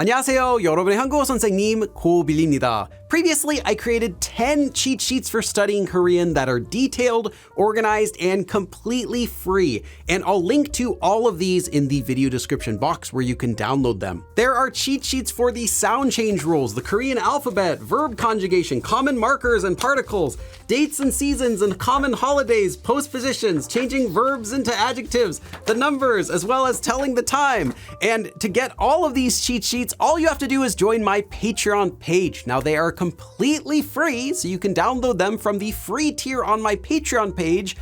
안녕하세요. 여러분의 한국어 선생님 고빌리입니다. Previously, I created 10 cheat sheets for studying Korean that are detailed, organized, and completely free. And I'll link to all of these in the video description box where you can download them. There are cheat sheets for the sound change rules, the Korean alphabet, verb conjugation, common markers and particles, dates and seasons and common holidays, postpositions, changing verbs into adjectives, the numbers, as well as telling the time. And to get all of these cheat sheets, all you have to do is join my Patreon page. Now, they are completely free, so you can download them from the free tier on my Patreon page.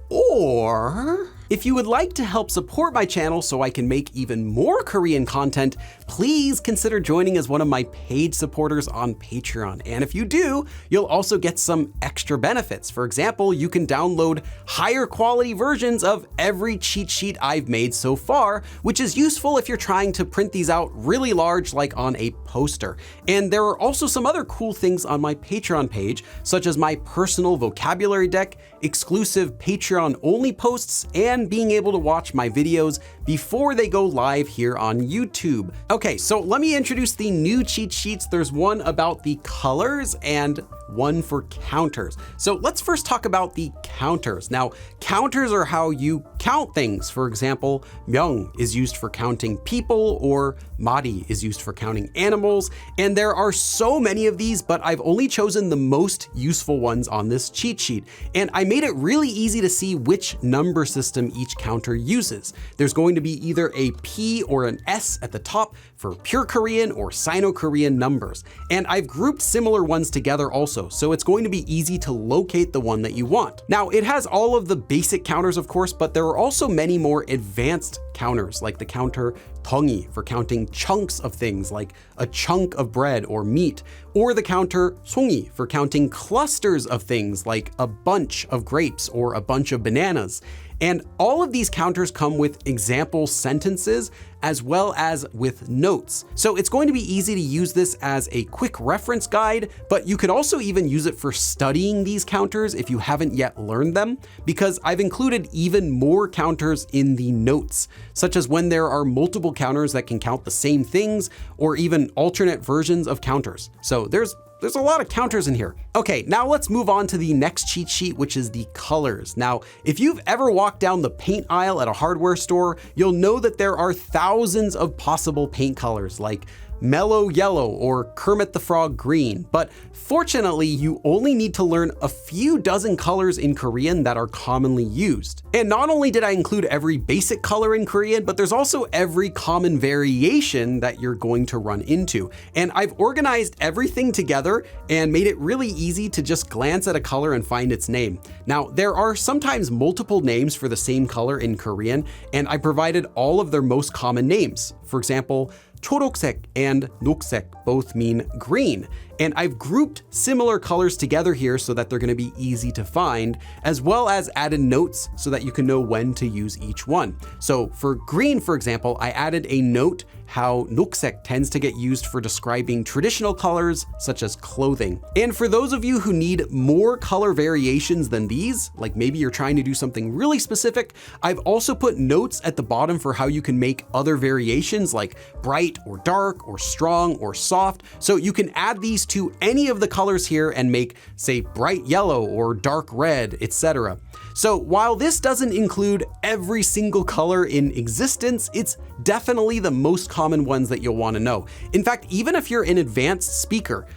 Or if you would like to help support my channel so I can make even more Korean content, please consider joining as one of my paid supporters on Patreon. And if you do, you'll also get some extra benefits. For example, you can download higher quality versions of every cheat sheet I've made so far, which is useful if you're trying to print these out really large, like on a poster. And there are also some other cool things on my Patreon page, such as my personal vocabulary deck, exclusive Patreon-only posts, and being able to watch my videos before they go live here on YouTube. Okay, so let me introduce the new cheat sheets. There's one about the colors and one for counters. So let's first talk about the counters. Now, counters are how you count things. For example, 명 is used for counting people, or mari is used for counting animals. And there are so many of these, but I've only chosen the most useful ones on this cheat sheet. And I made it really easy to see which number system each counter uses. There's going to be either a P or an S at the top for pure Korean or Sino-Korean numbers. And I've grouped similar ones together also, so it's going to be easy to locate the one that you want. Now, it has all of the basic counters, of course, but there are also many more advanced counters, like the counter 덩이 for counting chunks of things like a chunk of bread or meat, or the counter 송이 for counting clusters of things like a bunch of grapes or a bunch of bananas. And all of these counters come with example sentences as well as with notes. So it's going to be easy to use this as a quick reference guide, but you could also even use it for studying these counters if you haven't yet learned them, because I've included even more counters in the notes, such as when there are multiple counters that can count the same things, or even alternate versions of counters. So there's a lot of counters in here. Okay, now let's move on to the next cheat sheet, which is the colors. Now, if you've ever walked down the paint aisle at a hardware store, you'll know that there are thousands of possible paint colors, like mellow yellow or Kermit the Frog green. But fortunately, you only need to learn a few dozen colors in Korean that are commonly used. And not only did I include every basic color in Korean, but there's also every common variation that you're going to run into. And I've organized everything together and made it really easy to just glance at a color and find its name. Now, there are sometimes multiple names for the same color in Korean, and I provided all of their most common names. For example, 초록색 and 녹색 both mean green. And I've grouped similar colors together here so that they're going to be easy to find, as well as added notes so that you can know when to use each one. So for green, for example, I added a note how 녹색 tends to get used for describing traditional colors such as clothing. And for those of you who need more color variations than these, like maybe you're trying to do something really specific, I've also put notes at the bottom for how you can make other variations like bright or dark or strong or soft. So you can add these to any of the colors here and make, say, bright yellow or dark red, etc. So while this doesn't include every single color in existence, it's definitely the most common ones that you'll want to know. In fact, even if you're an advanced speaker,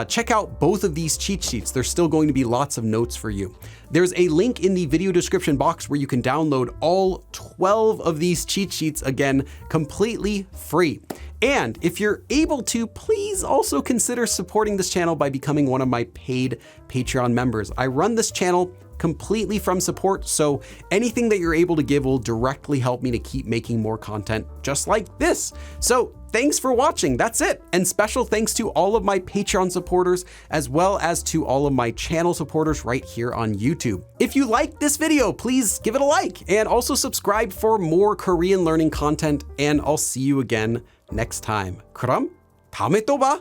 check out both of these cheat sheets. There's still going to be lots of notes for you. There's a link in the video description box where you can download all 12 of these cheat sheets, again, completely free. And if you're able to, please also consider supporting this channel by becoming one of my paid Patreon members. I run this channel completely from support, so anything that you're able to give will directly help me to keep making more content just like this. So thanks for watching. That's it. And special thanks to all of my Patreon supporters, as well as to all of my channel supporters right here on YouTube. If you liked this video, please give it a like and also subscribe for more Korean learning content, and I'll see you again next time. 그럼 다음에 또 봐.